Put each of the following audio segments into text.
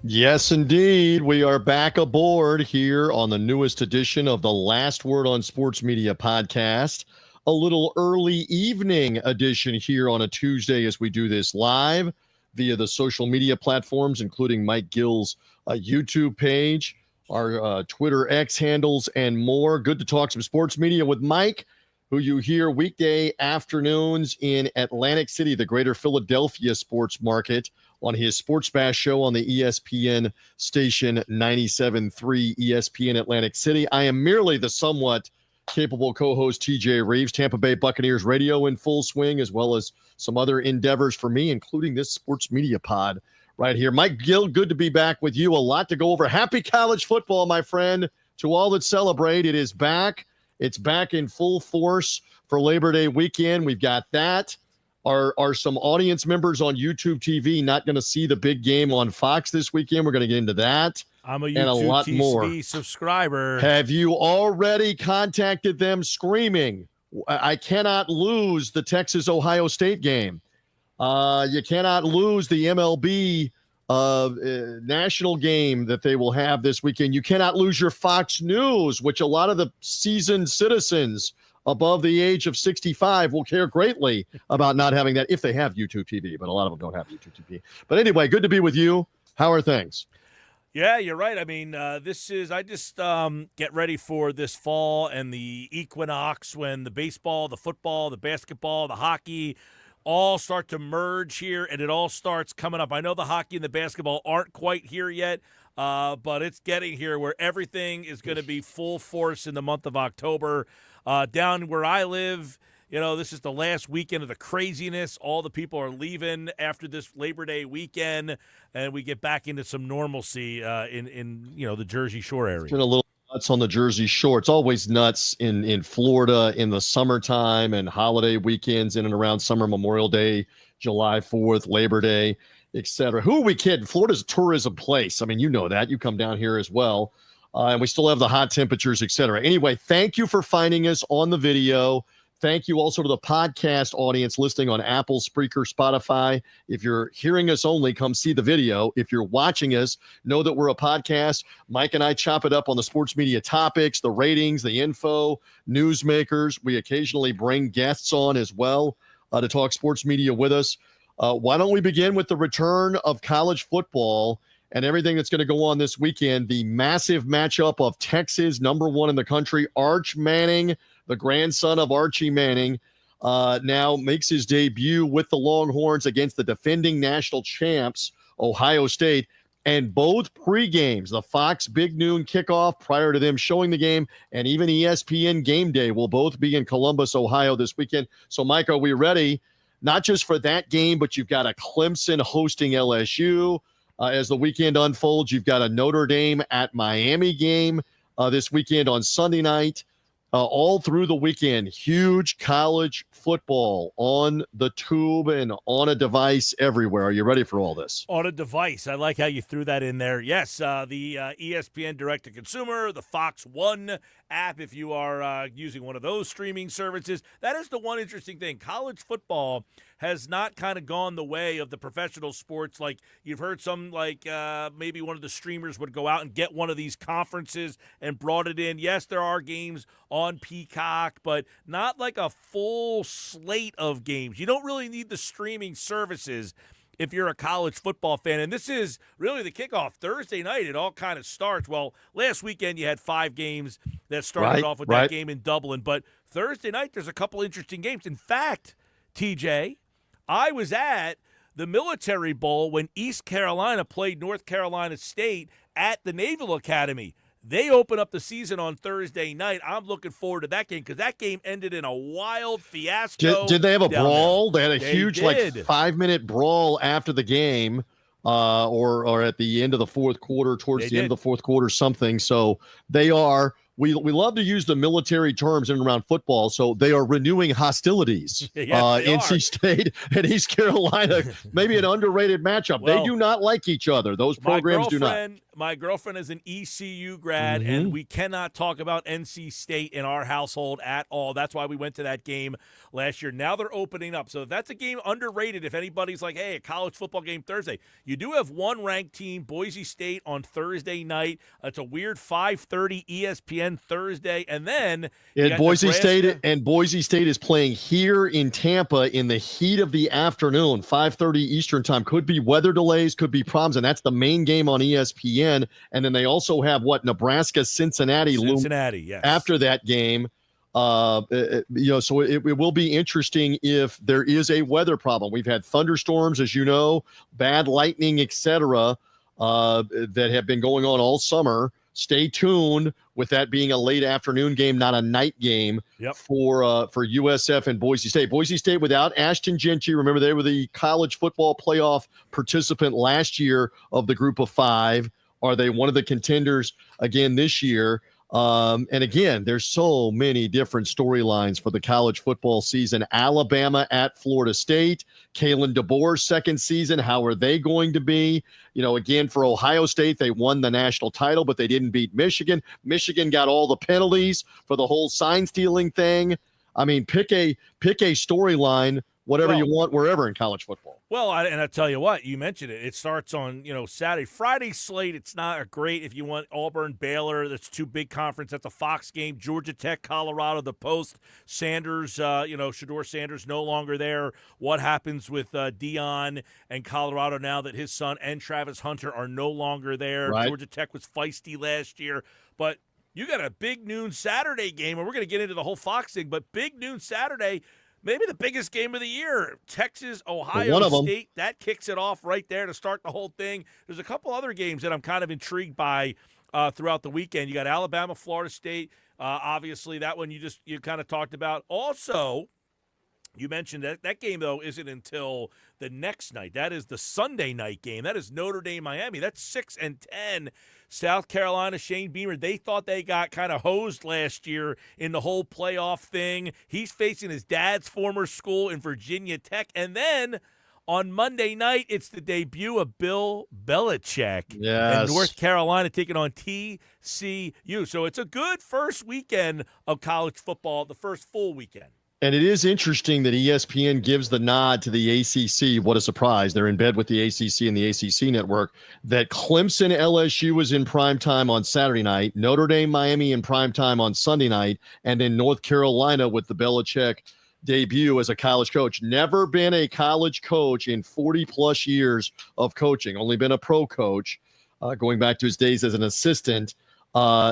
Yes, indeed. We are back aboard here on the newest edition of the Last Word on Sports Media podcast. A little early evening edition here on a Tuesday as we do this live via the social media platforms, including Mike Gill's YouTube page, our Twitter X handles, and more. Good to talk some sports media with Mike, who you hear weekday afternoons in Atlantic City, the greater Philadelphia sports market, on his Sports Bash show on the ESPN station 97.3 ESPN Atlantic City. I am merely the somewhat capable co-host TJ Reeves, Tampa Bay Buccaneers radio in full swing, as well as some other endeavors for me, including this sports media pod right here. Mike Gill, good to be back with you. A lot to go over. Happy college football, my friend. To all that celebrate, it is back. It's back in full force for Labor Day weekend. We've got that. Are some audience members on YouTube TV not going to see the big game on Fox this weekend? We're going to get into that. I'm a and a YouTube lot TV more. subscriber. Have you already contacted them screaming, I cannot lose the Texas-Ohio State game? You cannot lose the MLB national game that they will have this weekend. You cannot lose your Fox News, which a lot of the seasoned citizens above the age of 65 will care greatly about not having that if they have YouTube TV, but a lot of them don't have YouTube TV. But anyway, good to be with you. How are things? Yeah, you're right. I mean, I just get ready for this fall and the equinox when the baseball, the football, the basketball, the hockey all start to merge here, and it all starts coming up. I know the hockey and the basketball aren't quite here yet, but it's getting here where everything is going to be full force in the month of October. Down where I live, this is the last weekend of the craziness. All the people are leaving after this Labor Day weekend, and we get back into some normalcy in the Jersey Shore area. It's been a little nuts on the Jersey Shore. It's always nuts in Florida in the summertime and holiday weekends in and around summer, Memorial Day, July 4th, Labor Day, etc. Who are we kidding? Florida's a tourism place. I mean, you know that. You come down here as well. And we still have the hot temperatures, etc. Anyway, thank you for finding us on the video. Thank you also to the podcast audience listening on Apple, Spreaker, Spotify. If you're hearing us only, come see the video. If you're watching us, know that we're a podcast. Mike and I chop it up on the sports media topics, the ratings, the info, newsmakers. We occasionally bring guests on as well to talk sports media with us. Why don't we begin with the return of college football and everything that's going to go on this weekend? The massive matchup of Texas, number one in the country, Arch Manning, the grandson of Archie Manning, now makes his debut with the Longhorns against the defending national champs, Ohio State. And both pre-games, the Fox Big Noon Kickoff prior to them showing the game, and even ESPN Gameday will both be in Columbus, Ohio this weekend. So, Mike, are we ready? Not just for that game, but you've got a Clemson hosting LSU. As the weekend unfolds, you've got a Notre Dame at Miami game this weekend on Sunday night. All through the weekend, huge college football on the tube and on a device everywhere. Are you ready for all this? On a device. I like how you threw that in there. Yes, the ESPN direct-to-consumer, the Fox One app, if you are using one of those streaming services. That is the one interesting thing. College football has not kind of gone the way of the professional sports. Like you've heard some, maybe one of the streamers would go out and get one of these conferences and brought it in. Yes, there are games on Peacock, but not like a full slate of games. You don't really need the streaming services if you're a college football fan. And this is really the kickoff. Thursday night, it all kind of starts. Well, last weekend you had 5 games that started off with that game in Dublin. But Thursday night, there's a couple interesting games. In fact, TJ, I was at the Military Bowl when East Carolina played North Carolina State at the Naval Academy. They open up the season on Thursday night. I'm looking forward to that game because that game ended in a wild fiasco. Did they have a brawl? There. They had a huge 5-minute brawl after the game or at the end of the fourth quarter, towards the end of the fourth quarter, something. So they are we love to use the military terms in and around football. So they are renewing hostilities. NC State and East Carolina, maybe an underrated matchup. Well, they do not like each other. Those programs do not. My girlfriend is an ECU grad, and we cannot talk about NC State in our household at all. That's why we went to that game last year. Now they're opening up. So that's a game underrated if anybody's like, hey, a college football game Thursday. You do have one ranked team, Boise State, on Thursday night. It's a weird 5:30 ESPN Thursday. And then Boise State is playing here in Tampa in the heat of the afternoon, 5:30 Eastern time. Could be weather delays, could be problems, and that's the main game on ESPN. And then they also have Nebraska, Cincinnati, yes. After that game. So it will be interesting if there is a weather problem. We've had thunderstorms, as you know, bad lightning, etc., that have been going on all summer. Stay tuned with that being a late afternoon game, not a night game for USF and Boise State. Boise State without Ashton Gentry. Remember, they were the college football playoff participant last year of the group of 5. Are they one of the contenders again this year? And again, there's so many different storylines for the college football season. Alabama at Florida State, Kalen DeBoer's second season. How are they going to be? Again, for Ohio State, they won the national title, but they didn't beat Michigan. Michigan got all the penalties for the whole sign stealing thing. I mean, pick a storyline, whatever you want, wherever in college football. Well, and I tell you what, you mentioned it. It starts on, Saturday. Friday slate, it's not great if you want Auburn, Baylor. That's 2 big conference. That's a Fox game. Georgia Tech, Colorado, the Post. Sanders, Shedeur Sanders no longer there. What happens with Dion and Colorado now that his son and Travis Hunter are no longer there? Right. Georgia Tech was feisty last year. But you got a big noon Saturday game, and we're going to get into the whole Fox thing, but big noon Saturday, maybe the biggest game of the year. Texas, Ohio State, that kicks it off right there to start the whole thing. There's a couple other games that I'm kind of intrigued by throughout the weekend. You got Alabama, Florida State. Obviously, that one you kind of talked about. Also, you mentioned that game, though, isn't until the next night. That is the Sunday night game. That is Notre Dame, Miami. That's 6 and 10. South Carolina, Shane Beamer, they thought they got kind of hosed last year in the whole playoff thing. He's facing his dad's former school in Virginia Tech. And then on Monday night, it's the debut of Bill Belichick in North Carolina taking on TCU. So it's a good first weekend of college football, the first full weekend. And it is interesting that ESPN gives the nod to the ACC. What a surprise. They're in bed with the ACC and the ACC network. That Clemson LSU was in primetime on Saturday night, Notre Dame Miami in primetime on Sunday night, and then North Carolina with the Belichick debut as a college coach. Never been a college coach in 40-plus years of coaching. Only been a pro coach, going back to his days as an assistant.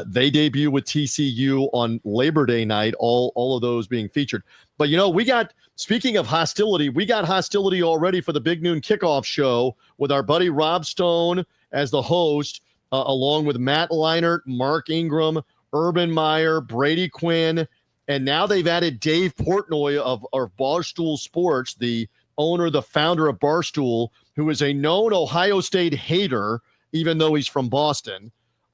They debut with TCU on Labor Day night, all of those being featured. But, speaking of hostility, we got hostility already for the Big Noon Kickoff show with our buddy Rob Stone as the host, along with Matt Leinart, Mark Ingram, Urban Meyer, Brady Quinn, and now they've added Dave Portnoy of Barstool Sports, the owner, the founder of Barstool, who is a known Ohio State hater, even though he's from Boston.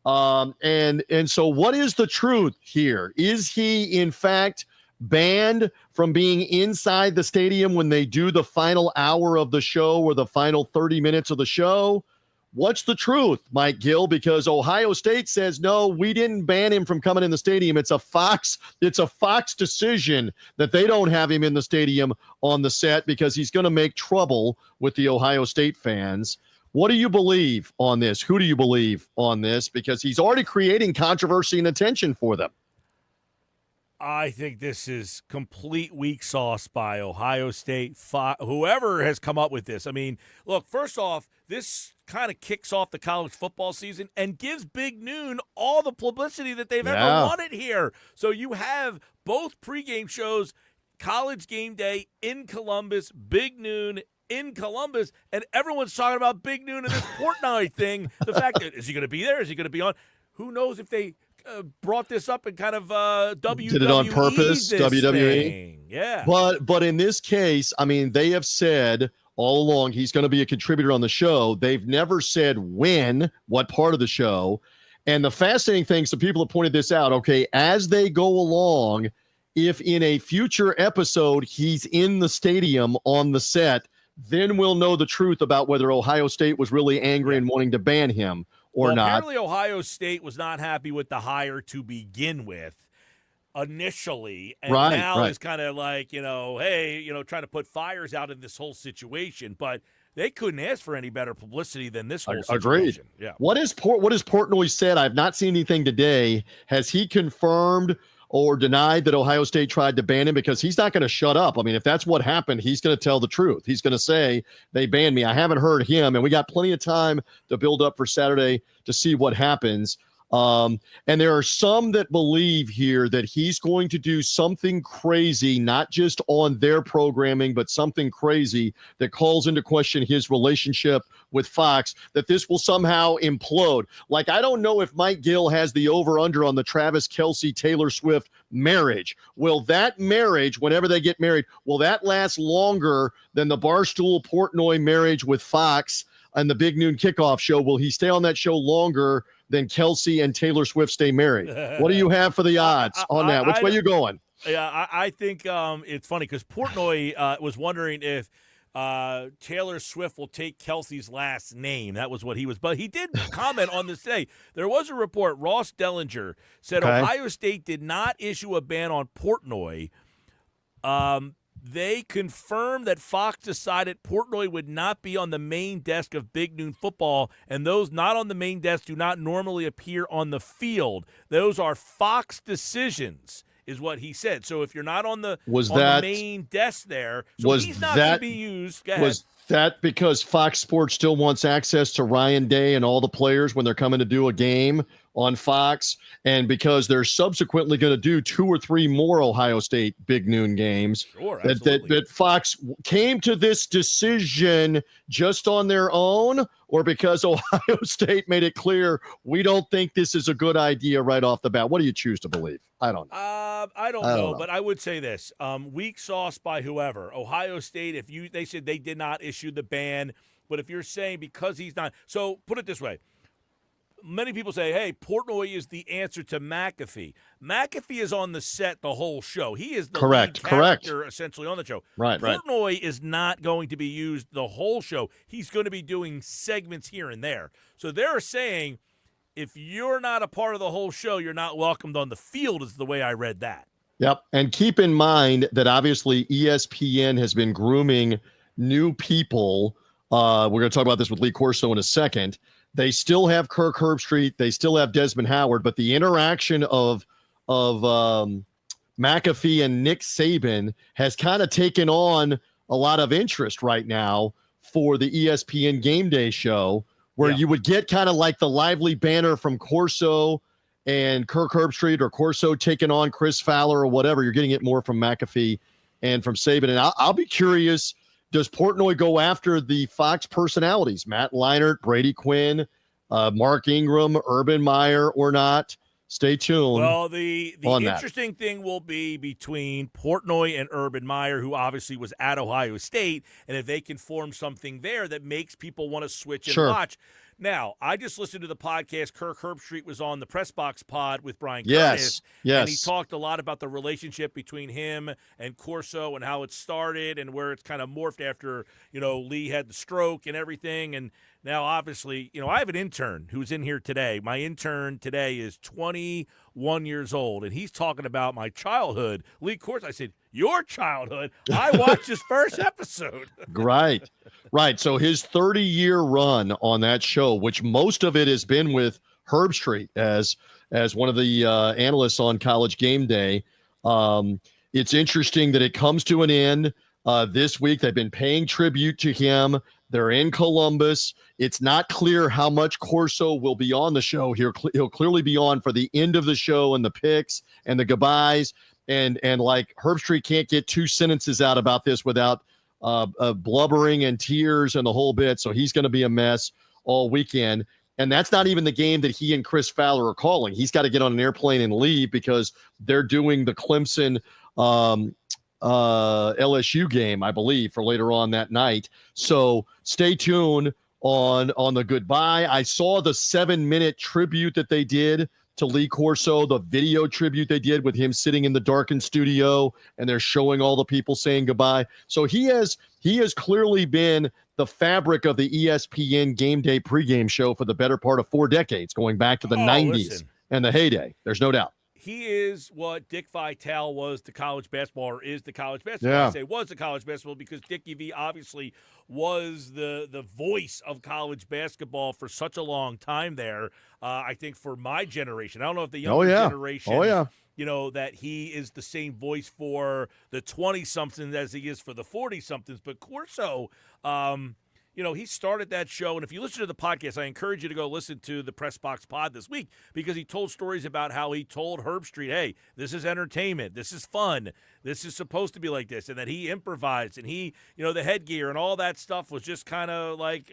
And so what is the truth here? Is he in fact banned from being inside the stadium when they do the final hour of the show or the final 30 minutes of the show? What's the truth, Mike Gill? Because Ohio State says, no, we didn't ban him from coming in the stadium. It's a Fox decision that they don't have him in the stadium on the set because he's going to make trouble with the Ohio State fans. What do you believe on this? Who do you believe on this? Because he's already creating controversy and attention for them. I think this is complete weak sauce by Ohio State, whoever has come up with this. I mean, look, first off, this kind of kicks off the college football season and gives Big Noon all the publicity that they've ever wanted here. So you have both pregame shows, College Gameday in Columbus, Big Noon in Columbus, and everyone's talking about Big Noon and this Portnoy thing. The fact that, is he going to be there? Is he going to be on? Who knows if they brought this up and kind of WWE did it on purpose, WWE thing. Yeah. But in this case, I mean, they have said all along he's going to be a contributor on the show. They've never said when, what part of the show. And the fascinating thing, some people have pointed this out, okay, as they go along, if in a future episode he's in the stadium on the set, then we'll know the truth about whether Ohio State was really angry and wanting to ban him or not. Apparently Ohio State was not happy with the hire to begin with initially, and now is kind of like, hey, trying to put fires out in this whole situation, but they couldn't ask for any better publicity than this whole situation. Agreed. Yeah. What is Portnoy said? I've not seen anything today. Has he confirmed or denied that Ohio State tried to ban him? Because he's not going to shut up. I mean, if that's what happened, he's going to tell the truth. He's going to say they banned me. I haven't heard him, and we got plenty of time to build up for Saturday to see what happens. And there are some that believe here that he's going to do something crazy, not just on their programming, but something crazy that calls into question his relationship with Fox, that this will somehow implode. Like, I don't know if Mike Gill has the over-under on the Travis Kelce, Taylor Swift marriage. Will that marriage, whenever they get married, will that last longer than the Barstool Portnoy marriage with Fox and the Big Noon Kickoff show? Will he stay on that show longer than Kelce and Taylor Swift stay married? What do you have for the odds on that? Which way you going? Yeah, I think it's funny because Portnoy was wondering if Taylor Swift will take Kelce's last name. That was what he was. But he did comment on this today. There was a report. Ross Dellinger said Ohio State did not issue a ban on Portnoy. They confirmed that Fox decided Portnoy would not be on the main desk of Big Noon Football, and those not on the main desk do not normally appear on the field. Those are Fox decisions, is what he said. So if you're not on the main desk there, so he's not going to be used. Was that because Fox Sports still wants access to Ryan Day and all the players when they're coming to do a game on Fox, and because they're subsequently going to do 2 or 3 more Ohio State Big Noon games? Sure, that Fox came to this decision just on their own, or because Ohio State made it clear we don't think this is a good idea right off the bat? What do you choose to believe? I don't know. I don't know, but I would say this: weak sauce by whoever. Ohio State, they said they did not issue the ban, but if you're saying because he's not, so put it this way. Many people say, hey, Portnoy is the answer to McAfee. McAfee is on the set the whole show. He is the lead character essentially on the show. Portnoy is not going to be used the whole show. He's going to be doing segments here and there. So they're saying if you're not a part of the whole show, you're not welcomed on the field, is the way I read that. Yep. And keep in mind that obviously ESPN has been grooming new people. We're going to talk about this with Lee Corso in a second. They still have Kirk Herbstreit. They still have Desmond Howard, but the interaction of McAfee and Nick Saban has kind of taken on a lot of interest right now for the ESPN Gameday show, where you would get kind of like the lively banner from Corso and Kirk Herbstreit, or Corso taking on Chris Fowler or whatever. You're getting it more from McAfee and from Saban. And I'll be curious, does Portnoy go after the Fox personalities, Matt Leinart, Brady Quinn, Mark Ingram, Urban Meyer, or not? Stay tuned. Well, the interesting thing will be between Portnoy and Urban Meyer, who obviously was at Ohio State, and if they can form something there that makes people want to switch and watch. Now, I just listened to the podcast. Kirk Herbstreit was on the Press Box pod with Brian Curtis, and he talked a lot about the relationship between him and Corso and how it started and where it's kind of morphed after, Lee had the stroke and everything. And now, obviously, I have an intern who's in here today. My intern today is 21 years old, and he's talking about my childhood. Lee Corso, I said, your childhood? I watched his first episode. Right. So his 30-year run on that show, which most of it has been with Herbstreit as one of the analysts on College Gameday. It's interesting that it comes to an end this week. They've been paying tribute to him. They're in Columbus. It's not clear how much Corso will be on the show here. He'll clearly be on for the end of the show and the picks and the goodbyes. And like Herbstreit can't get 2 sentences out about this without blubbering and tears and the whole bit. So he's going to be a mess all weekend. And that's not even the game that he and Chris Fowler are calling. He's got to get on an airplane and leave because they're doing the Clemson LSU game, I believe, for later on that night. So stay tuned on the goodbye. I saw the 7-minute tribute that they did to Lee Corso, the video tribute they did with him sitting in the darkened studio, and they're showing all the people saying goodbye. So he has clearly been the fabric of the ESPN Game Day pregame show for the better part of 4 decades, going back to the 90s and the heyday. There's no doubt. He is what Dick Vitale was to college basketball, or is to college basketball. Yeah. I say was to college basketball because Dickie V obviously was the voice of college basketball for such a long time there. I think for my generation, I don't know if the younger generation, that he is the same voice for the 20-somethings as he is for the 40-somethings. But Corso, he started that show, and if you listen to the podcast, I encourage you to go listen to the Press Box Pod this week because he told stories about how he told Herb Street, hey, this is entertainment, this is fun, this is supposed to be like this, and that he improvised, and he, the headgear and all that stuff was just kind of like,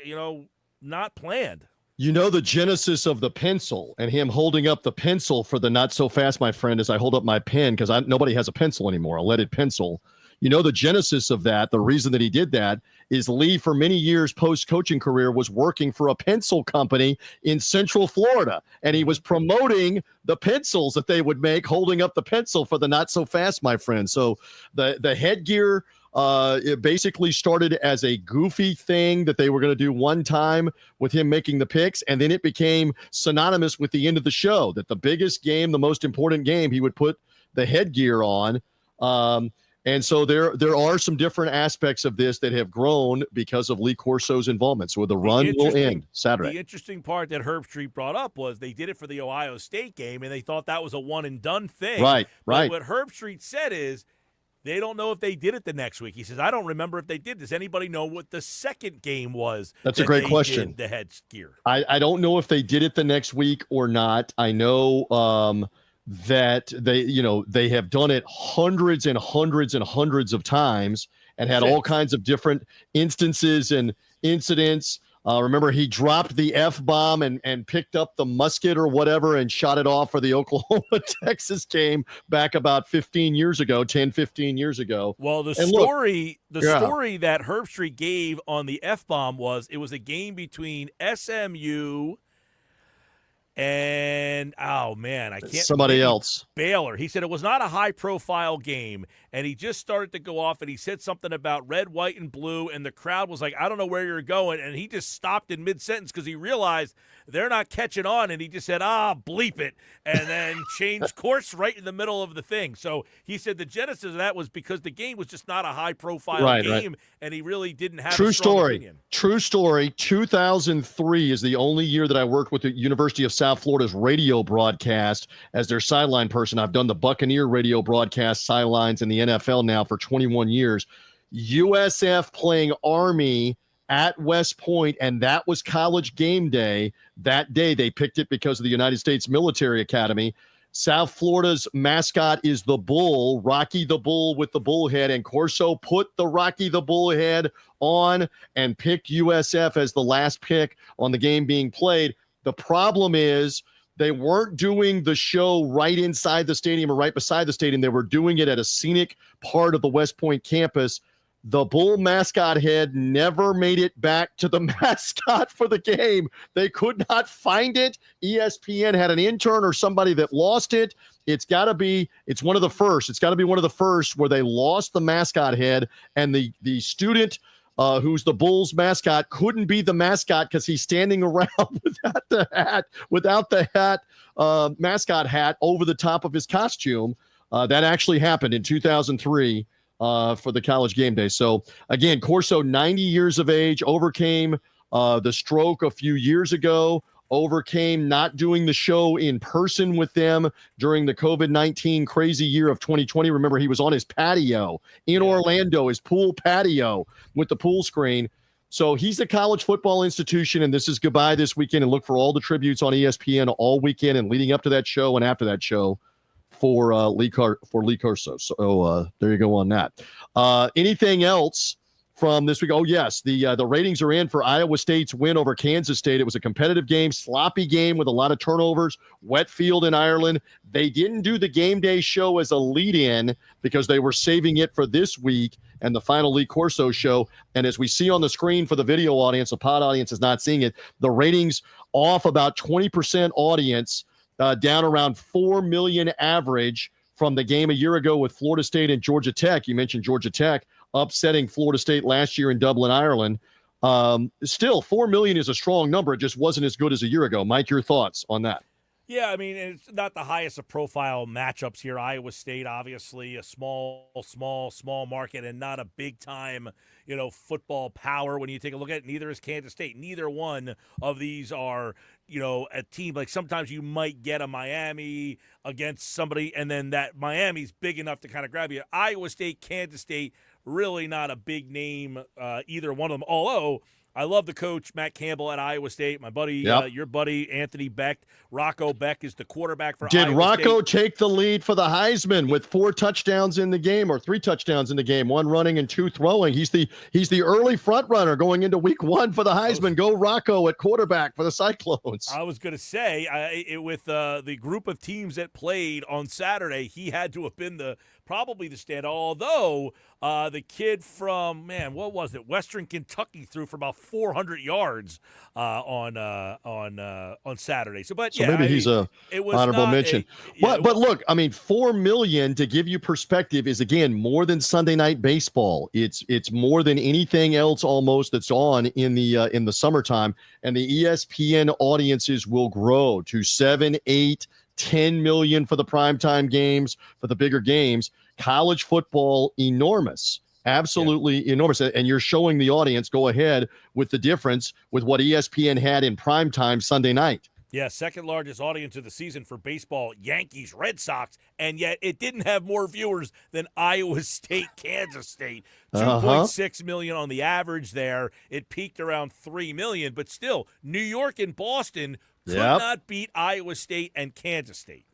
not planned. The genesis of the pencil and him holding up the pencil for the not so fast, my friend, as I hold up my pen because nobody has a pencil anymore, a leaded pencil. The genesis of that, the reason that he did that is Lee, for many years post-coaching career, was working for a pencil company in Central Florida, and he was promoting the pencils that they would make, holding up the pencil for the not so fast, my friend. So the headgear, it basically started as a goofy thing that they were going to do one time with him making the picks, and then it became synonymous with the end of the show, that the biggest game, the most important game, he would put the headgear on. And so there are some different aspects of this that have grown because of Lee Corso's involvement. So the run will end Saturday. The interesting part that Herb Street brought up was they did it for the Ohio State game, and they thought that was a one-and-done thing. Right. But what Herb Street said is they don't know if they did it the next week. He says, I don't remember if they did. Does anybody know what the second game was? That's a great question. The headgear. I don't know if they did it the next week or not. I know that they have done it hundreds and hundreds and hundreds of times and had all kinds of different instances and incidents. Remember, he dropped the F-bomb and picked up the musket or whatever and shot it off for the Oklahoma-Texas game back about 15 years ago. Well, the story that Herb Street gave on the F-bomb was it was a game between SMU and somebody else. Baylor. He said it was not a high-profile game, and he just started to go off, and he said something about red, white, and blue, and the crowd was like, I don't know where you're going, and he just stopped in mid-sentence because he realized they're not catching on, and he just said, bleep it, and then changed course right in the middle of the thing. So he said the genesis of that was because the game was just not a high-profile game, and he really didn't have a strong opinion. True story. 2003 is the only year that I worked with the University of South Florida's radio broadcast as their sideline person. I've done the Buccaneer radio broadcast sidelines in the NFL now for 21 years. USF playing Army at West Point, and that was College Game Day. That day they picked it because of the United States Military Academy. South Florida's mascot is the bull, Rocky the Bull with the bullhead, and Corso put the Rocky the Bullhead on and picked USF as the last pick on the game being played. The problem is they weren't doing the show right inside the stadium or right beside the stadium. They were doing it at a scenic part of the West Point campus. The bull mascot head never made it back to the mascot for the game. They could not find it. ESPN had an intern or somebody that lost it. It's one of the first. It's got to be one of the first where they lost the mascot head, and the student who's the Bulls mascot couldn't be the mascot because he's standing around without the hat, mascot hat over the top of his costume. That actually happened in 2003 for the College Game Day. So again, Corso, 90 years of age, overcame the stroke a few years ago, overcame not doing the show in person with them during the COVID-19 crazy year of 2020. Remember, he was on his patio in Orlando, his pool patio with the pool screen. So he's the college football institution, and this is goodbye this weekend. And look for all the tributes on ESPN all weekend and leading up to that show and after that show for Lee Corso. So there you go on that. Anything else from this week. Oh, yes, the ratings are in for Iowa State's win over Kansas State. It was a competitive game, sloppy game with a lot of turnovers, wet field in Ireland. They didn't do the game day show as a lead-in because they were saving it for this week and the final Lee Corso show. And as we see on the screen for the video audience, the pod audience is not seeing it, the ratings off about 20% audience, down around 4 million average from the game a year ago with Florida State and Georgia Tech. You mentioned Georgia Tech upsetting Florida State last year in Dublin, Ireland. Still, 4 million is a strong number. It just wasn't as good as a year ago. Mike, your thoughts on that? Yeah, I mean, it's not the highest of profile matchups here. Iowa State, obviously, a small market and not a big-time, football power when you take a look at it. Neither is Kansas State. Neither one of these are, a team. Like sometimes you might get a Miami against somebody, and then that Miami's big enough to kind of grab you. Iowa State, Kansas State, really not a big name, either one of them. Although I love the coach, Matt Campbell at Iowa State. My buddy, your buddy, Anthony Beck. Rocco Beck is the quarterback for Iowa State. Did Rocco take the lead for the Heisman with 4 touchdowns in the game, or 3 touchdowns in the game, 1 running and 2 throwing? He's the early front runner going into week 1 for the Heisman. Go Rocco at quarterback for the Cyclones. I was going to say, with the group of teams that played on Saturday, he had to have been probably the standout. Although the kid from, what was it? Western Kentucky threw for about 400 yards on Saturday. So maybe he's a honorable mention. But look, I mean, 4 million, to give you perspective, is again more than Sunday Night Baseball. It's more than anything else almost that's on in the summertime, and the ESPN audiences will grow to 7, 8, 10 million for the primetime games, for the bigger games. College football, enormous. Absolutely enormous. And you're showing the audience, go ahead with the difference with what ESPN had in primetime Sunday night. Yeah, second largest audience of the season for baseball, Yankees, Red Sox, and yet it didn't have more viewers than Iowa State, Kansas State. 2.6 million on the average there. It peaked around 3 million, but still, New York and Boston could not beat Iowa State and Kansas State.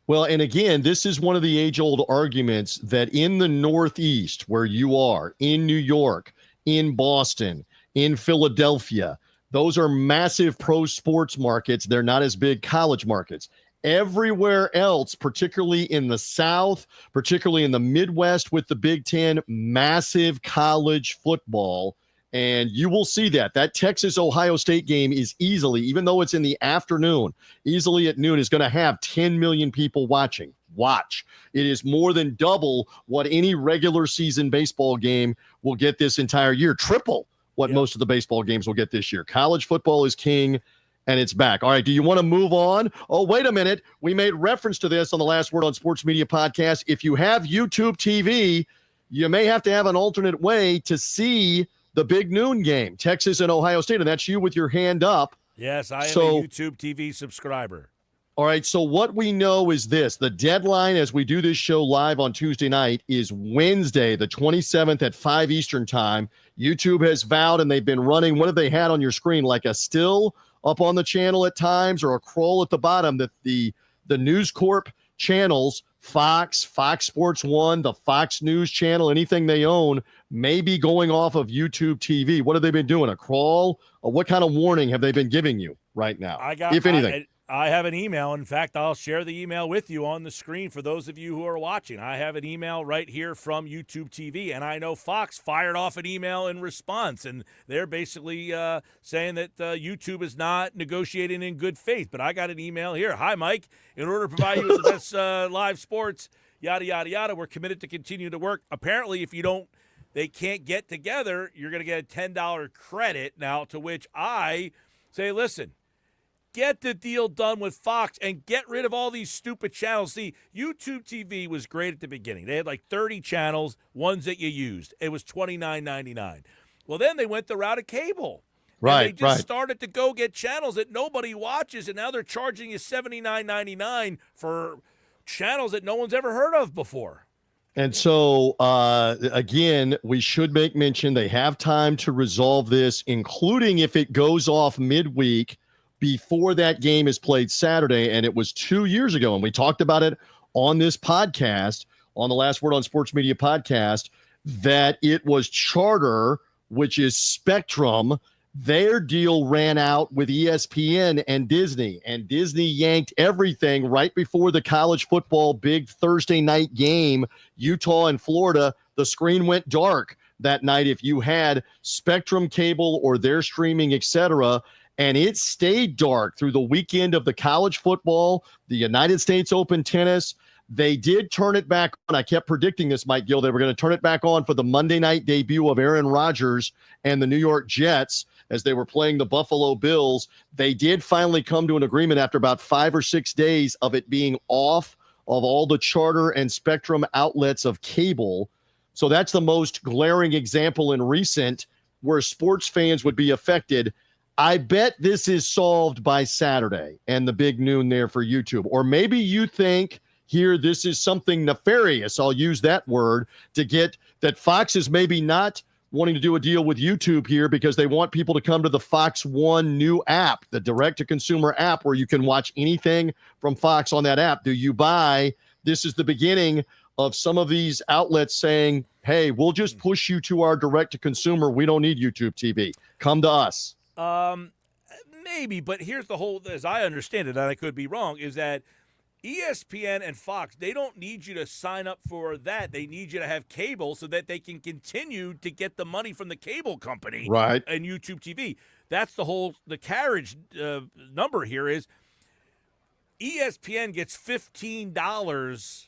Well, and again, this is one of the age-old arguments that in the Northeast, where you are, in New York, in Boston, in Philadelphia, those are massive pro sports markets. They're not as big college markets. Everywhere else, particularly in the South, particularly in the Midwest with the Big Ten, massive college football. And you will see that Texas-Ohio State game is easily, even though it's in the afternoon, easily at noon, is going to have 10 million people watching. Watch. It is more than double what any regular season baseball game will get this entire year. Triple what most of the baseball games will get this year. College football is king, and it's back. All right, do you want to move on? Oh, wait a minute. We made reference to this on the Last Word on Sports Media podcast. If you have YouTube TV, you may have to have an alternate way to see the big noon game, Texas and Ohio State, and that's you with your hand up. Yes, I am a YouTube TV subscriber. All right, so what we know is this. The deadline as we do this show live on Tuesday night is Wednesday, the 27th at 5 Eastern time. YouTube has vowed, and they've been running, what have they had on your screen, like a still up on the channel at times or a scroll at the bottom, that the News Corp channels, Fox Sports 1, the Fox News channel, anything they own, may be going off of YouTube TV. What have they been doing? A crawl? Or what kind of warning have they been giving you right now, if anything? I have an email. In fact, I'll share the email with you on the screen for those of you who are watching. I have an email right here from YouTube TV, and I know Fox fired off an email in response, and they're basically saying that YouTube is not negotiating in good faith. But I got an email here. Hi, Mike. In order to provide you with the best live sports, yada, yada, yada, we're committed to continue to work. Apparently, if they can't get together, you're going to get a $10 credit. Now, to which I say, listen, get the deal done with Fox and get rid of all these stupid channels. See, YouTube TV was great at the beginning. They had like 30 channels, ones that you used. It was $29.99. Well, then they went the route of cable. Right, and they just started to go get channels that nobody watches, and now they're charging you $79.99 for channels that no one's ever heard of before. And so, again, we should make mention they have time to resolve this, including if it goes off midweek before that game is played Saturday. And it was 2 years ago, and we talked about it on this podcast, on the Last Word on Sports Media podcast, that it was Charter which is Spectrum. Their deal ran out with ESPN and Disney yanked everything right before the college football big Thursday night game, Utah and Florida. The screen went dark that night if you had Spectrum cable or their streaming, etc., and it stayed dark through the weekend of the college football, the United States Open tennis. They did turn it back on. I kept predicting this, Mike Gill. They were going to turn it back on for the Monday night debut of Aaron Rodgers and the New York Jets as they were playing the Buffalo Bills. They did finally come to an agreement after about 5 or 6 days of it being off of all the Charter and Spectrum outlets of cable. So that's the most glaring example in recent where sports fans would be affected. I bet this is solved by Saturday and the big noon there for YouTube. Or maybe you think here this is something nefarious, I'll use that word, to get that Fox is maybe not wanting to do a deal with YouTube here because they want people to come to the Fox One new app, the direct-to-consumer app where you can watch anything from Fox on that app. Do you buy? This is the beginning of some of these outlets saying, hey, we'll just push you to our direct-to-consumer. We don't need YouTube TV. Come to us. Maybe, but here's the whole, as I understand it, and I could be wrong, is that ESPN and Fox, they don't need you to sign up for that. They need you to have cable so that they can continue to get the money from the cable company, right, and YouTube TV. That's the carriage number here is ESPN gets $15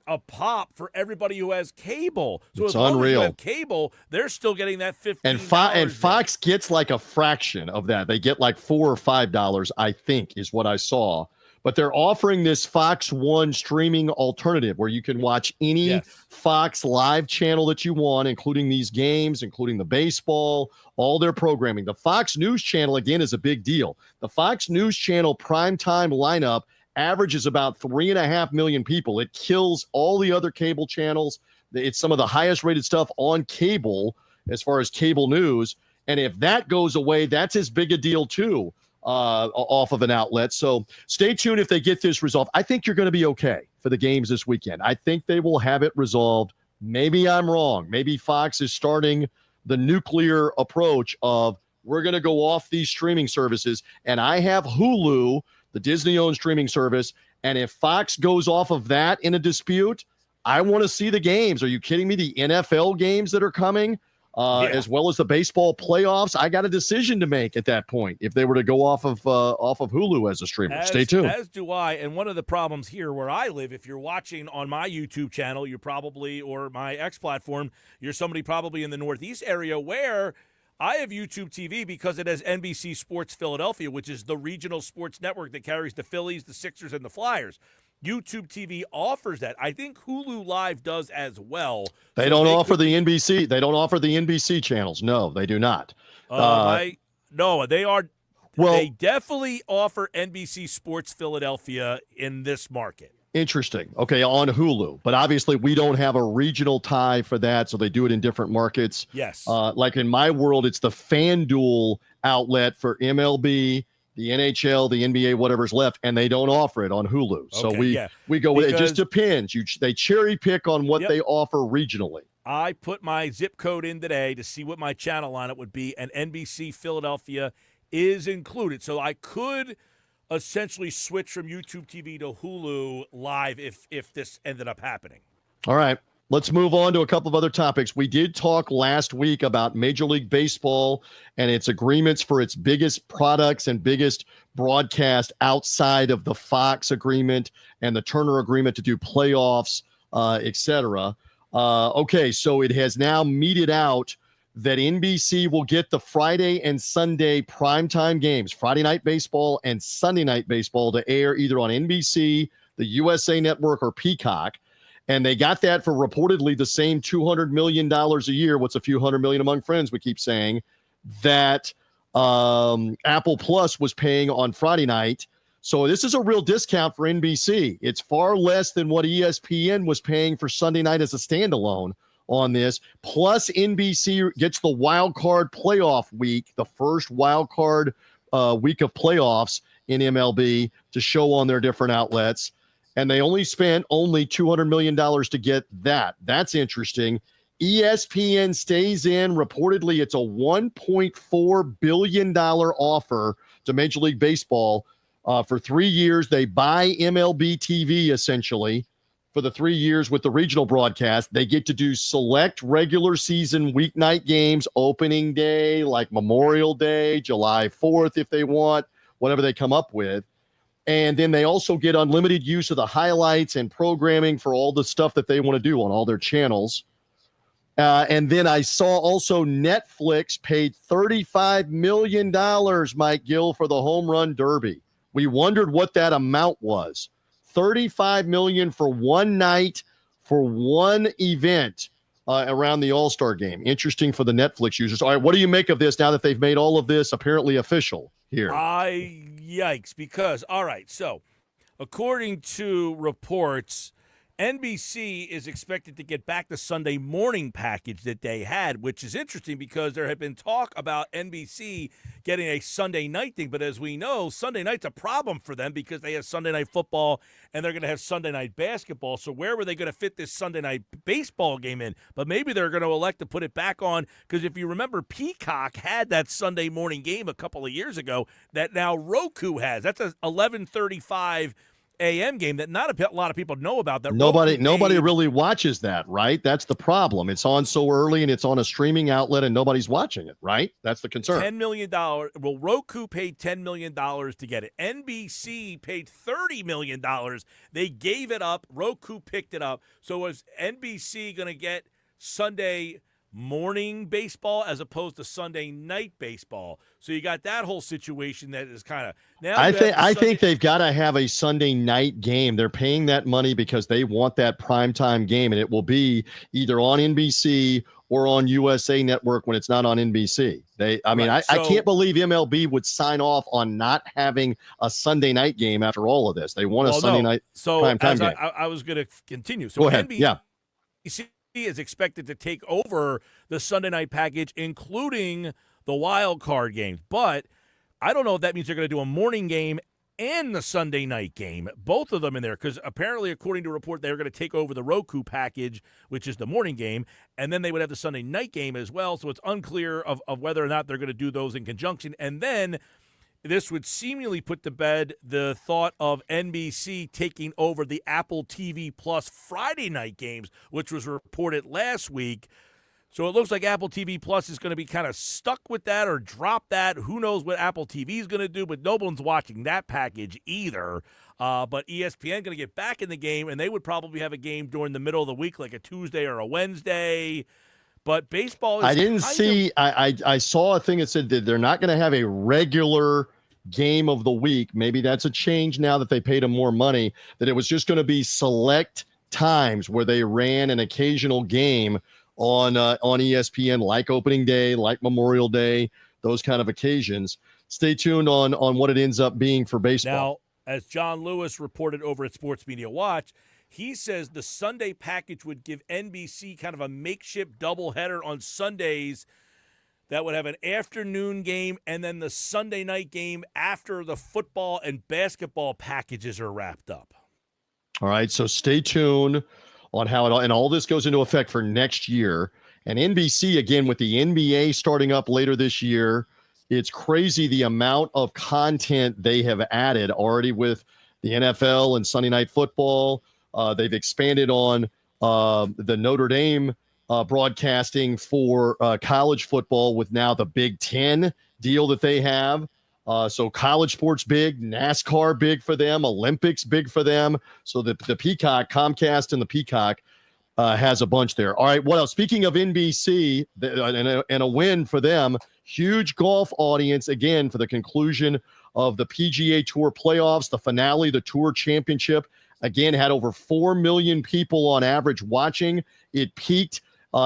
a pop for everybody who has cable. So it's as long unreal. as you have cable, they're still getting that $15. And Fox gets like a fraction of that. They get like $4 or $5, I think, is what I saw. But they're offering this Fox One streaming alternative where you can watch any Fox live channel that you want, including these games, including the baseball, all their programming. The Fox News Channel, again, is a big deal. The Fox News Channel primetime lineup averages about 3.5 million people. It kills all the other cable channels. It's some of the highest rated stuff on cable as far as cable news. And if that goes away, that's as big a deal too. Off of an outlet. So stay tuned if they get this resolved. I think you're going to be okay for the games this weekend. I think they will have it resolved. Maybe I'm wrong. Maybe Fox is starting the nuclear approach of we're going to go off these streaming services. And I have Hulu, the Disney-owned streaming service. And if Fox goes off of that in a dispute, I want to see the games. Are you kidding me? The NFL games that are coming? As well as the baseball playoffs. I got a decision to make at that point if they were to go off of Hulu as a streamer. Stay tuned. As do I. And one of the problems here where I live, if you're watching on my YouTube channel, you're probably, or my X platform, you're somebody probably in the Northeast area where I have YouTube TV because it has NBC Sports Philadelphia, which is the regional sports network that carries the Phillies, the Sixers, and the Flyers. YouTube TV offers that. I think Hulu Live does as well. They don't offer the NBC. They don't offer the NBC channels. No, they do not. No, they are. Well, they definitely offer NBC Sports Philadelphia in this market. Interesting. Okay, on Hulu. But obviously we don't have a regional tie for that, so they do it in different markets. Yes. Like in my world, it's the FanDuel outlet for MLB, the NHL, the NBA, whatever's left, and they don't offer it on Hulu. So we go with it. It just depends. They cherry pick on what they offer regionally. I put my zip code in today to see what my channel lineup would be, and NBC Philadelphia is included. So I could essentially switch from YouTube TV to Hulu Live if this ended up happening. All right. Let's move on to a couple of other topics. We did talk last week about Major League Baseball and its agreements for its biggest products and biggest broadcast outside of the Fox agreement and the Turner agreement to do playoffs, etc. Okay, so it has now meted out that NBC will get the Friday and Sunday primetime games, Friday Night Baseball and Sunday Night Baseball, to air either on NBC, the USA Network, or Peacock. And they got that for reportedly the same $200 million a year. What's a few hundred million among friends, we keep saying, that Apple Plus was paying on Friday night. So this is a real discount for NBC. It's far less than what ESPN was paying for Sunday night as a standalone on this. Plus, NBC gets the Wildcard playoff week, the first Wildcard week of playoffs in MLB to show on their different outlets. And they only spent $200 million to get that. That's interesting. ESPN stays in. Reportedly, it's a $1.4 billion offer to Major League Baseball for 3 years. They buy MLB TV, essentially, for the 3 years with the regional broadcast. They get to do select regular season weeknight games, opening day, like Memorial Day, July 4th, if they want, whatever they come up with. And then they also get unlimited use of the highlights and programming for all the stuff that they want to do on all their channels. And then I saw also Netflix paid $35 million, Mike Gill, for the Home Run Derby. We wondered what that amount was. $35 million for one night, for one event around the All-Star game. Interesting for the Netflix users. All right, what do you make of this now that they've made all of this apparently official here? Yikes, because, all right, so according to reports, NBC is expected to get back the Sunday morning package that they had, which is interesting because there had been talk about NBC getting a Sunday night thing. But as we know, Sunday night's a problem for them because they have Sunday night football and they're going to have Sunday night basketball. So where were they going to fit this Sunday night baseball game in? But maybe they're going to elect to put it back on because if you remember, Peacock had that Sunday morning game a couple of years ago that now Roku has. That's a 11:35 a.m. game that not a lot of people know about. That nobody really watches that, right? That's the problem. It's on so early and it's on a streaming outlet and nobody's watching it, right? That's the concern. $10 million. Well, Roku paid $10 million to get it. NBC paid $30 million. They gave it up. Roku picked it up. So was NBC going to get Sunday morning baseball as opposed to Sunday night baseball? So you got that whole situation that is kind of now. I think they've got to have a Sunday night game. They're paying that money because they want that primetime game, and it will be either on NBC or on USA Network when it's not on NBC. I can't believe MLB would sign off on not having a Sunday night game after all of this. They want a Sunday night primetime game. I was going to continue. So go ahead. NBC is expected to take over the Sunday night package, including the wild card games. But I don't know if that means they're going to do a morning game and the Sunday night game, both of them in there, because apparently, according to a report, they're going to take over the Roku package, which is the morning game, and then they would have the Sunday night game as well. So it's unclear of whether or not they're going to do those in conjunction. And then this would seemingly put to bed the thought of NBC taking over the Apple TV Plus Friday night games, which was reported last week. So it looks like Apple TV Plus is going to be kind of stuck with that or drop that. Who knows what Apple TV is going to do, but no one's watching that package either. But ESPN going to get back in the game, and they would probably have a game during the middle of the week, like a Tuesday or a Wednesday. But baseball is I saw a thing that said that they're not going to have a regular game of the week. Maybe that's a change now that they paid them more money, that it was just going to be select times where they ran an occasional game on ESPN, like opening day, like Memorial Day, those kind of occasions. Stay tuned on what it ends up being for baseball. Now, as John Lewis reported over at Sports Media Watch, he says the Sunday package would give NBC kind of a makeshift doubleheader on Sundays that would have an afternoon game and then the Sunday night game after the football and basketball packages are wrapped up. All right, so stay tuned on how all this goes into effect for next year. And NBC, again, with the NBA starting up later this year, it's crazy the amount of content they have added already with the NFL and Sunday Night Football. They've expanded on the Notre Dame broadcasting for college football with now the Big Ten deal that they have. So college sports big, NASCAR big for them, Olympics big for them. So the Peacock, Comcast and the Peacock has a bunch there. All right, what else? Speaking of NBC and a win for them, huge golf audience again for the conclusion of the PGA Tour playoffs, the finale, the Tour Championship. Again, had over 4 million people on average watching. It peaked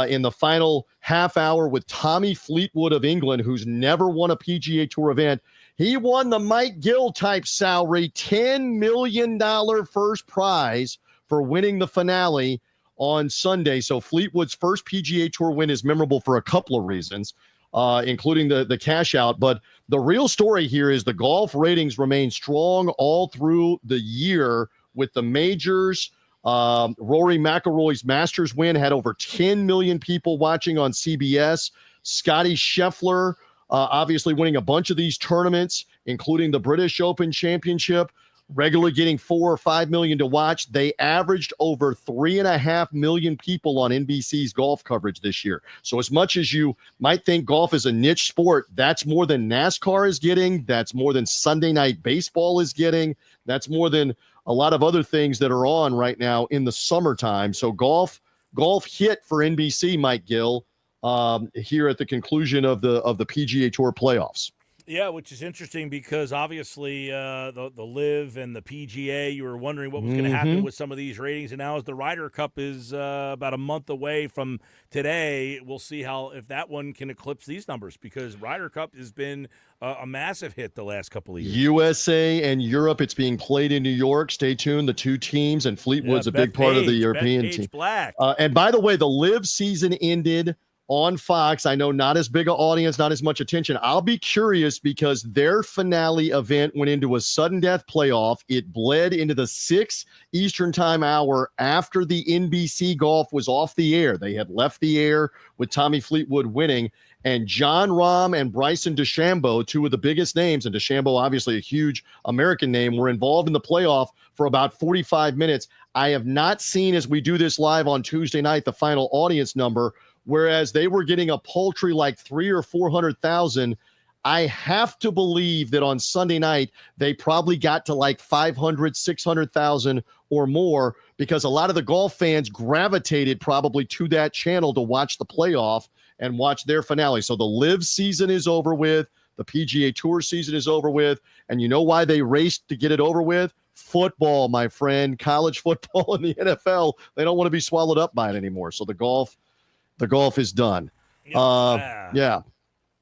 in the final half hour with Tommy Fleetwood of England, who's never won a PGA Tour event. He won the Mike Gill type salary, $10 million first prize for winning the finale on Sunday. So Fleetwood's first PGA Tour win is memorable for a couple of reasons, including the cash out. But the real story here is the golf ratings remain strong all through the year with the majors Rory McIlroy's Masters win had over 10 million people watching on CBS. Scotty Scheffler, obviously winning a bunch of these tournaments, including the British Open Championship, regularly getting 4 or 5 million to watch. They averaged over 3.5 million people on NBC's golf coverage this year. So as much as you might think golf is a niche sport, that's more than NASCAR is getting. That's more than Sunday Night Baseball is getting. That's more than a lot of other things that are on right now in the summertime. So golf hit for NBC, Mike Gill, here at the conclusion of the PGA Tour playoffs. Yeah, which is interesting because obviously the LIV and the PGA, you were wondering what was going to happen with some of these ratings, and now as the Ryder Cup is about a month away from today, we'll see if that one can eclipse these numbers, because Ryder Cup has been a massive hit the last couple of years. USA and Europe, it's being played in New York. Stay tuned. The two teams, and Fleetwood's a big part of the European team. Black. And by the way, the LIV season ended on Fox. I know not as big an audience, not as much attention. I'll be curious because their finale event went into a sudden death playoff. It bled into the 6 Eastern time hour after the NBC Golf was off the air. They had left the air with Tommy Fleetwood winning. And John Rahm and Bryson DeChambeau, two of the biggest names, and DeChambeau obviously a huge American name, were involved in the playoff for about 45 minutes. I have not seen, as we do this live on Tuesday night, the final audience number, whereas they were getting a paltry like 300,000 or 400,000. I have to believe that on Sunday night, they probably got to like 500,000, 600,000 or more, because a lot of the golf fans gravitated probably to that channel to watch the playoff and watch their finale. So the LIV season is over with. The PGA Tour season is over with. And you know why they raced to get it over with? Football, my friend. College football and the NFL. They don't want to be swallowed up by it anymore. So the golf is done. Yeah.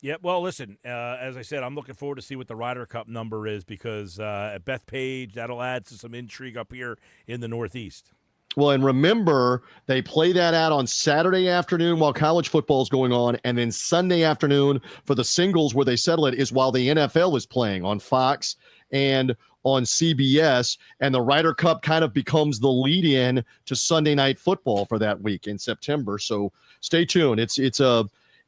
Yeah, well, listen, as I said, I'm looking forward to see what the Ryder Cup number is, because at Bethpage, that'll add to some intrigue up here in the Northeast. Well, and remember, they play that out on Saturday afternoon while college football is going on, and then Sunday afternoon for the singles where they settle it is while the NFL is playing on Fox and on CBS, and the Ryder Cup kind of becomes the lead-in to Sunday Night Football for that week in September. So stay tuned.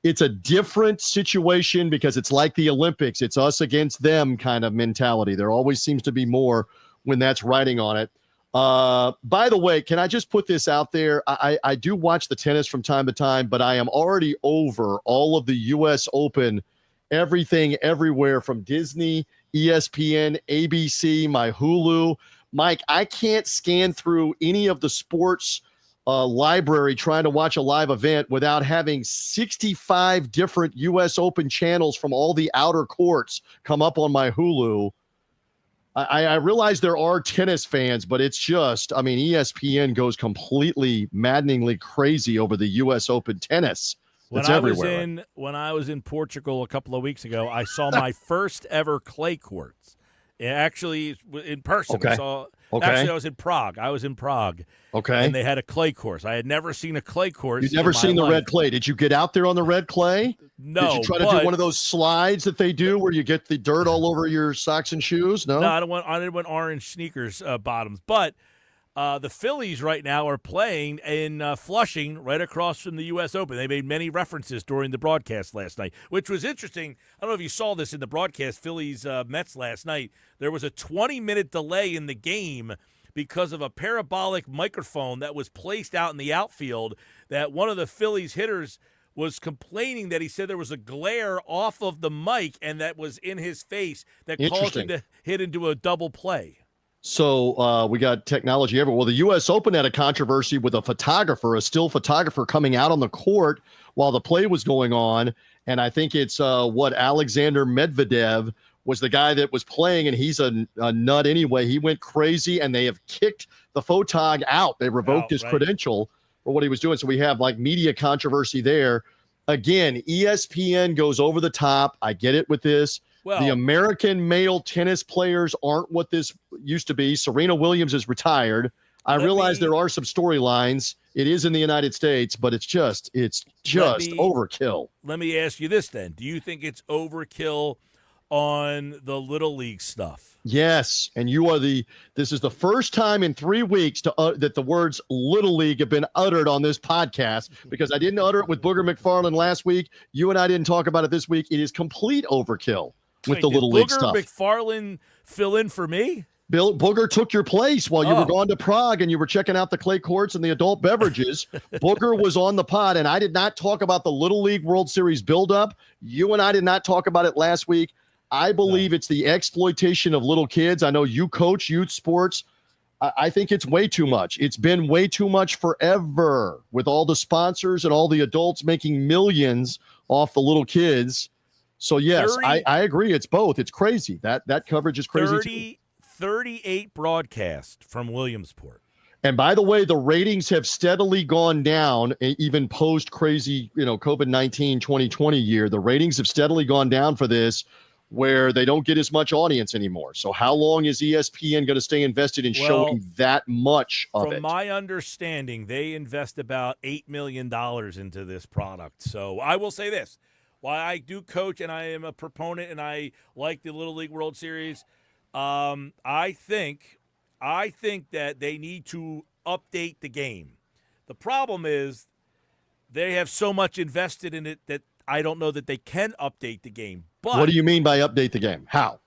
It's a different situation because it's like the Olympics. It's us against them kind of mentality. There always seems to be more when that's riding on it. By the way, can I just put this out there? I do watch the tennis from time to time, but I am already over all of the U.S. Open, everything, everywhere, from Disney, ESPN, ABC, my Hulu. Mike, I can't scan through any of the sports library trying to watch a live event without having 65 different U.S. Open channels from all the outer courts come up on my Hulu. I realize there are tennis fans, but it's just, I mean, ESPN goes completely maddeningly crazy over the U.S. Open tennis. It's everywhere. When I was in Portugal a couple of weeks ago, I saw my first ever clay courts. Actually, in person. Okay. Actually, I was in Prague. Okay. And they had a clay course. I had never seen a clay course. You'd never seen the red clay. Did you get out there on the red clay? No. Did you try to do one of those slides that they do where you get the dirt all over your socks and shoes? No, I didn't want orange sneakers bottoms. But the Phillies right now are playing in Flushing, right across from the U.S. Open. They made many references during the broadcast last night, which was interesting. I don't know if you saw this in the broadcast, Phillies Mets last night. There was a 20-minute delay in the game because of a parabolic microphone that was placed out in the outfield, that one of the Phillies hitters was complaining that he said there was a glare off of the mic and that was in his face that caused him to hit into a double play. So we got technology everywhere. Well, the U.S. Open had a controversy with a still photographer coming out on the court while the play was going on. And I think it's Alexander Medvedev was the guy that was playing, and he's a nut anyway. He went crazy, and they have kicked the photog out. They revoked his credential for what he was doing. So we have like media controversy there. Again, ESPN goes over the top. I get it with this. Well, the American male tennis players aren't what this used to be. Serena Williams is retired. I realize there are some storylines. It is in the United States, but it's just overkill. Let me ask you this then. Do you think it's overkill on the Little League stuff. Yes, and this is the first time in 3 weeks that the words Little League have been uttered on this podcast, because I didn't utter it with Booger McFarland last week. You and I didn't talk about it this week. It is complete overkill with the Little League stuff. Booger McFarland fill in for me? Booger took your place while you were gone to Prague and you were checking out the clay courts and the adult beverages. Booger was on the pod, and I did not talk about the Little League World Series buildup. You and I did not talk about it last week. I believe it's the exploitation of little kids. I know you coach youth sports. I think it's way too much. It's been way too much forever, with all the sponsors and all the adults making millions off the little kids. So, yes, I agree. It's both. It's crazy. That coverage is crazy, 38 broadcasts from Williamsport. And by the way, the ratings have steadily gone down, even post crazy, COVID-19 2020 year. The ratings have steadily gone down for this, where they don't get as much audience anymore. So how long is ESPN going to stay invested in showing that much of it? From my understanding, they invest about $8 million into this product. So I will say this. While I do coach and I am a proponent and I like the Little League World Series, I think that they need to update the game. The problem is they have so much invested in it that I don't know that they can update the game. But what do you mean by update the game? How?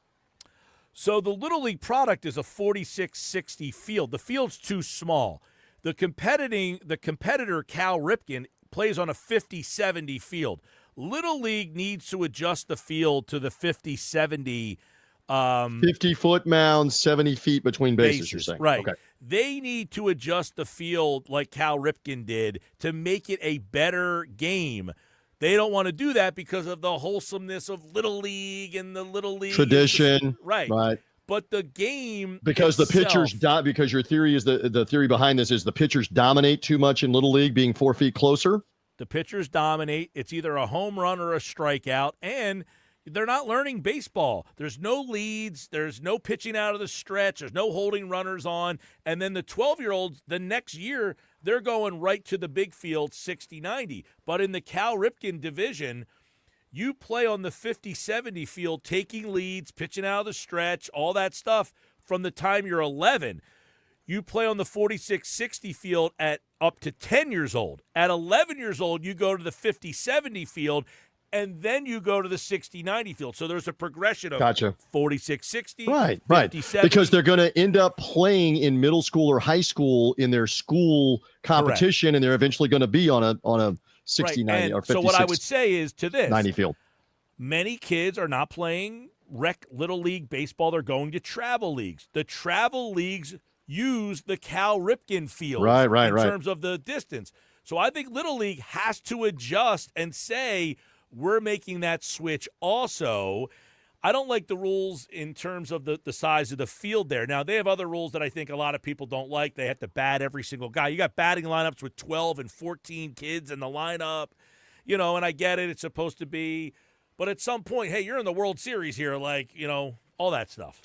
So the Little League product is a 46-60 field. The field's too small. The competitor Cal Ripken plays on a 50-70 field. Little League needs to adjust the field to the 50-70 50-foot mounds, 70 feet between bases, you're saying. Right. Okay. They need to adjust the field like Cal Ripken did to make it a better game. They don't want to do that because of the wholesomeness of Little League and the Little League tradition. Right. But the game because itself, the pitchers because your theory is the theory behind this is the pitchers dominate too much in Little League, being 4 feet closer. The pitchers dominate. It's either a home run or a strikeout, and they're not learning baseball. There's no leads. There's no pitching out of the stretch. There's no holding runners on. And then the 12-year-olds, the next year, they're going right to the big field, 60-90. But in the Cal Ripken division, you play on the 50-70 field, taking leads, pitching out of the stretch, all that stuff from the time you're 11. You play on the 46-60 field at up to 10 years old. At 11 years old, you go to the 50-70 field, and then you go to the 60-90 field. So there's a progression of 46-60, right, 50-70. Because they're going to end up playing in middle school or high school in their school competition, correct, and they're eventually going to be on a 60-90 right. or 50-60. So what I would say is to this, 90 field. Many kids are not playing rec Little League baseball. They're going to travel leagues. The travel leagues use the Cal Ripken field in terms of the distance. So I think Little League has to adjust and say, we're making that switch also. I don't like the rules in terms of the size of the field there. Now, they have other rules that I think a lot of people don't like. They have to bat every single guy. You got batting lineups with 12 and 14 kids in the lineup, and I get it. It's supposed to be. But at some point, hey, you're in the World Series here, all that stuff.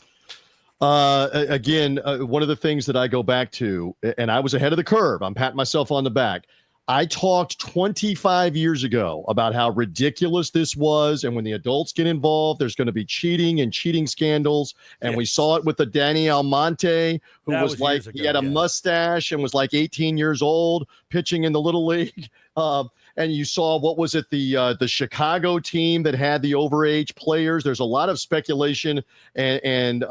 Again, one of the things that I go back to, and I was ahead of the curve. I'm patting myself on the back. I talked 25 years ago about how ridiculous this was. And when the adults get involved, there's going to be cheating and cheating scandals. And we saw it with the Danny Almonte, who was like, he had a mustache and was like 18 years old pitching in the Little League. And you saw, what was it, the Chicago team that had the overage players. There's a lot of speculation and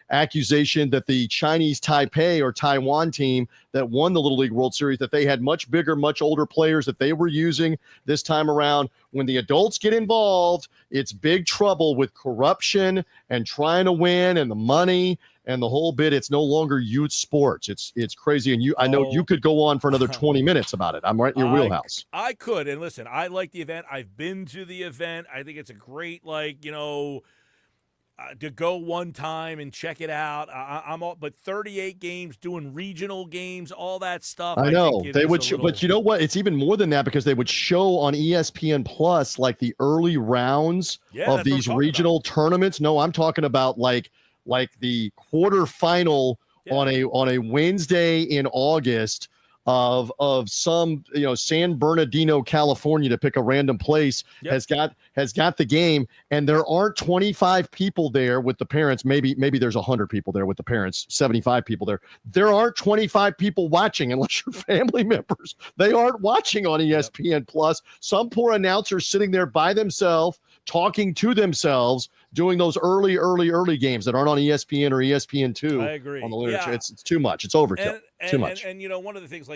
accusation that the Chinese Taipei or Taiwan team that won the Little League World Series, that they had much bigger, much older players that they were using this time around. When the adults get involved, it's big trouble with corruption and trying to win and the money and the whole bit. It's no longer youth sports. It's crazy. And I know you could go on for another 20 minutes about it. I'm right in your wheelhouse. I could. And listen, I like the event. I've been to the event. I think it's a great, to go one time and check it out. I'm all, but 38 games, doing regional games, all that stuff. I know they would, but you know what? It's even more than that, because they would show on ESPN Plus like the early rounds of these regional tournaments. No, I'm talking about like the quarterfinal on a Wednesday in August of some, San Bernardino, California, to pick a random place, has got the game, and there aren't 25 people there with the parents. Maybe there's 100 people there with the parents, 75 people there. There aren't 25 people watching unless you're family members. They aren't watching on ESPN Plus. Some poor announcer sitting there by themselves, talking to themselves, doing those early games that aren't on ESPN or ESPN2. I agree. On the literature. It's too much. It's overkill. Too much. And one of the things,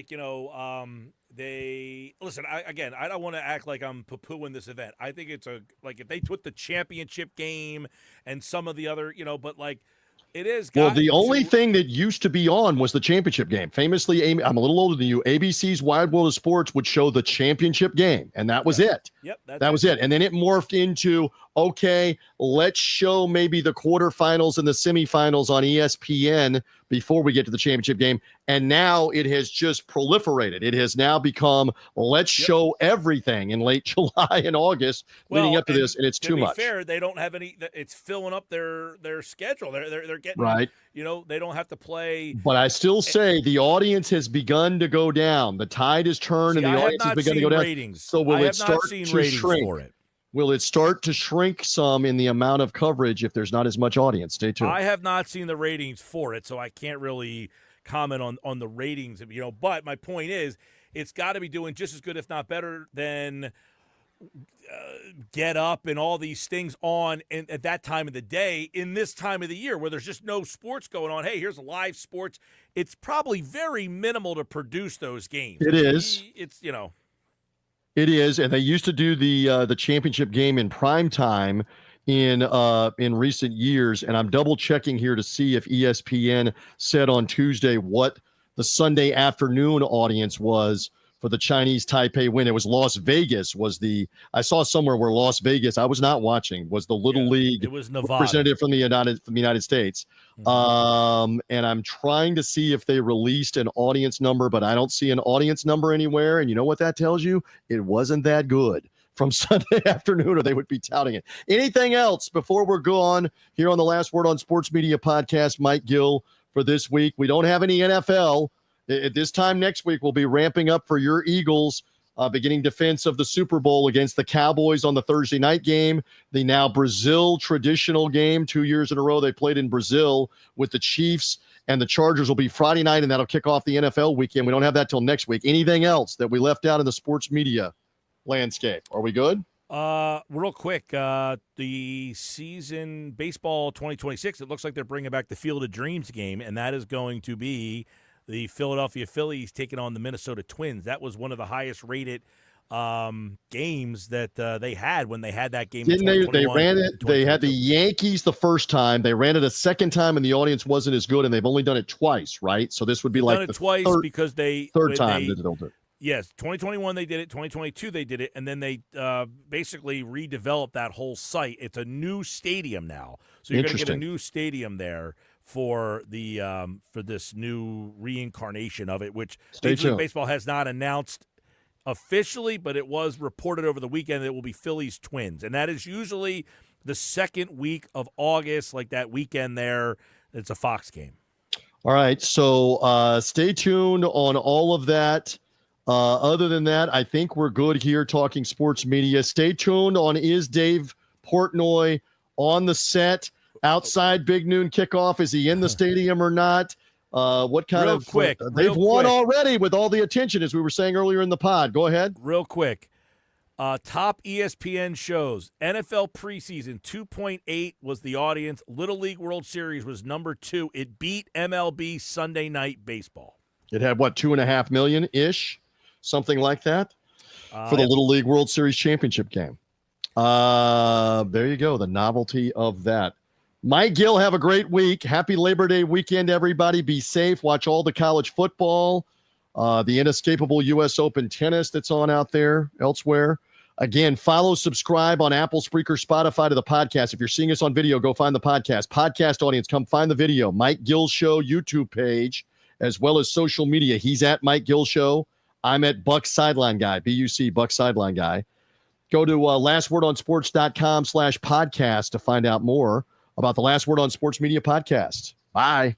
they listen. I don't want to act like I'm poo-pooing this event. I think it's if they put the championship game and some of the other, but it is. Well, the only thing that used to be on was the championship game. Famously, I'm a little older than you. ABC's Wide World of Sports would show the championship game, and that was it. Yep, that was it. And then it morphed into, okay, let's show maybe the quarterfinals and the semifinals on ESPN before we get to the championship game. And now it has just proliferated. It has now become, let's show everything in late July and August leading up to this, and it's too much. To be fair, they don't have any. It's filling up their schedule. They're getting right. They don't have to play. But I still say the audience has begun to go down. The tide has turned, and the audience has begun to go down. Ratings. So will it start to shrink? For it. Will it start to shrink some in the amount of coverage if there's not as much audience? Stay tuned. I have not seen the ratings for it, so I can't really comment on the ratings. But my point is, it's got to be doing just as good, if not better, than Get Up and all these things on at that time of the day in this time of the year where there's just no sports going on. Hey, here's live sports. It's probably very minimal to produce those games. It is. It's It is, and they used to do the championship game in prime time in recent years, and I'm double checking here to see if ESPN said on Tuesday what the Sunday afternoon audience was for the Chinese Taipei win. It was Las Vegas I saw somewhere where Las Vegas, I was not watching, was the Little League it was Nevada. Representative from the United States. And I'm trying to see if they released an audience number, but I don't see an audience number anywhere. And you know what that tells you? It wasn't that good from Sunday afternoon, or they would be touting it. Anything else before we're gone here on the Last Word on Sports Media podcast, Mike Gill, for this week? We don't have any NFL. At this time next week, we'll be ramping up for your Eagles, beginning defense of the Super Bowl against the Cowboys on the Thursday night game. The now Brazil traditional game, 2 years in a row they played in Brazil with the Chiefs, and the Chargers will be Friday night, and that'll kick off the NFL weekend. We don't have that till next week. Anything else that we left out in the sports media landscape? Are we good? Real quick, the season baseball 2026, it looks like they're bringing back the Field of Dreams game, and that is going to be the Philadelphia Phillies taking on the Minnesota Twins. That was one of the highest rated games that they had when they had that game. Didn't they ran it? They had the Yankees the first time. They ran it a second time, and the audience wasn't as good. And they've only done it twice, right? So this would be like the twice because third time that they'll do it. Yes, 2021 they did it. 2022 they did it, and then they basically redeveloped that whole site. It's a new stadium now, so you're going to get a new stadium there for the for this new reincarnation of it, which Major League Baseball has not announced officially, but it was reported over the weekend that it will be Phillies Twins, and that is usually the second week of August, like that weekend there. It's a Fox game. All right, so stay tuned on all of that. Other than that, I think we're good here talking sports media. Stay tuned on Is Dave Portnoy on the set? Outside Big Noon Kickoff, is he in the stadium or not? What kind of quick? They've won already with all the attention, as we were saying earlier in the pod. Go ahead. Real quick. Top ESPN shows. NFL preseason 2.8 was the audience. Little League World Series was number 2. It beat MLB Sunday Night Baseball. It had what, 2.5 million ish, something like that, for the Little League World Series championship game. There you go. The novelty of that. Mike Gill, have a great week. Happy Labor Day weekend, everybody. Be safe. Watch all the college football, the inescapable U.S. Open tennis that's on out there elsewhere. Again, follow, subscribe on Apple, Spreaker, Spotify to the podcast. If you're seeing us on video, go find the podcast. Podcast audience, come find the video. Mike Gill Show YouTube page, as well as social media. He's at Mike Gill Show. I'm at Buck Sideline Guy, B-U-C, Buck Sideline Guy. Go to lastwordonsports.com/podcast to find out more about the Last Word on Sports Media podcast. Bye.